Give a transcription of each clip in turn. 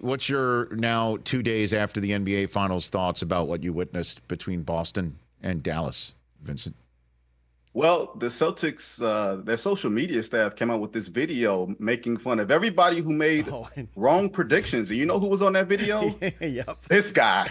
What's your now 2 days after the NBA Finals thoughts about what you witnessed between Boston and Dallas, Vincent? Well, the Celtics, their social media staff came out with this video making fun of everybody who made Oh, wrong predictions. And you know who was on that video? yep. This guy.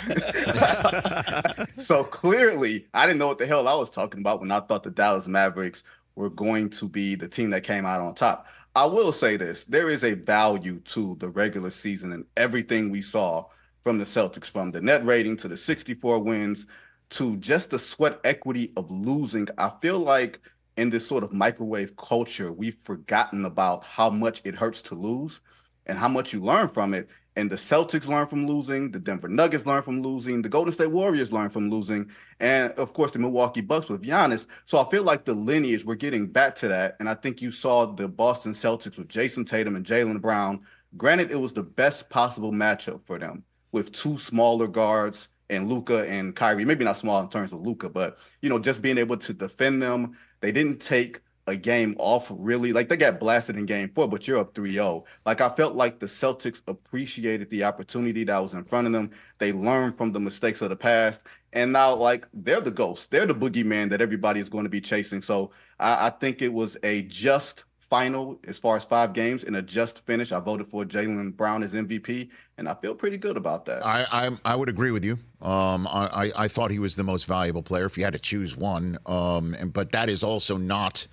So clearly, I didn't know what the hell I was talking about when I thought the Dallas Mavericks were going to be the team that came out on top. I will say this, there is a value to the regular season and everything we saw from the Celtics, from the net rating to the 64 wins to just the sweat equity of losing. I feel like in this sort of microwave culture, we've forgotten about how much it hurts to lose and how much you learn from it. And the Celtics learn from losing, the Denver Nuggets learn from losing, the Golden State Warriors learn from losing, and of course the Milwaukee Bucks with Giannis. So I feel like the lineage, we're getting back to that. And I think you saw the Boston Celtics with Jason Tatum and Jaylen Brown. Granted, it was the best possible matchup for them with two smaller guards and Luka and Kyrie. Maybe not small in terms of Luka, but just being able to defend them. They didn't take a game off really. Like they got blasted in game 4, but you're up 3-0. Like I felt like the Celtics appreciated the opportunity that was in front of them. They learned from the mistakes of the past. And now like they're the ghost. They're the boogeyman that everybody is going to be chasing. So I think it was a just final as far as 5 games and a just finish. I voted for Jaylen Brown as MVP, and I feel pretty good about that. I would agree with you. I thought he was the most valuable player if you had to choose one. But that is also not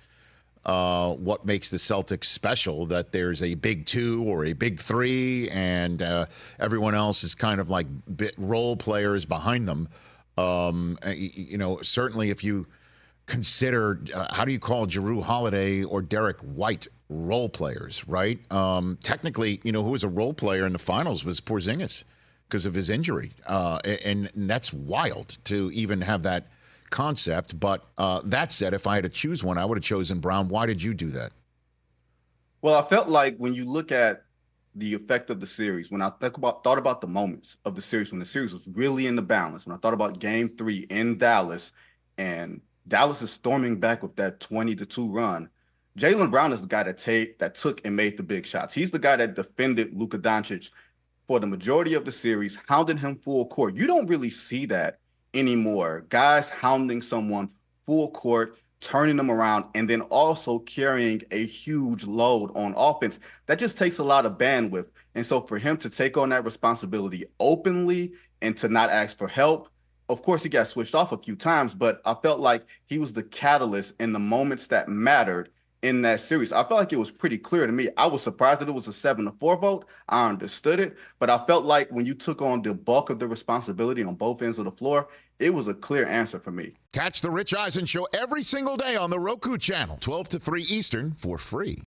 what makes the Celtics special, that there's a big 2 or a big 3 and everyone else is kind of like role players behind them. Certainly if you consider, how do you call Jrue Holiday or Derek White role players, right? Technically, who was a role player in the finals was Porzingis because of his injury. And that's wild to even have that concept. But that said, if I had to choose one, I would have chosen Brown. Why did you do that? Well, I felt like when you look at the effect of the series, when I thought about the moments of the series, when the series was really in the balance, when I thought about game 3 in Dallas and Dallas is storming back with that 20-2 run, Jaylen Brown is the guy that took and made the big shots. He's the guy that defended Luka Doncic for the majority of the series, hounded him full court. You don't really see that anymore. Guys hounding someone full court, turning them around, and then also carrying a huge load on offense. That just takes a lot of bandwidth. And so for him to take on that responsibility openly and to not ask for help, of course, he got switched off a few times, but I felt like he was the catalyst in the moments that mattered in that series. I felt like it was pretty clear to me. I was surprised that it was a 7-4 vote. I understood it, but I felt like when you took on the bulk of the responsibility on both ends of the floor, it was a clear answer for me. Catch the Rich Eisen Show every single day on the Roku channel, 12 to 3 Eastern, for free.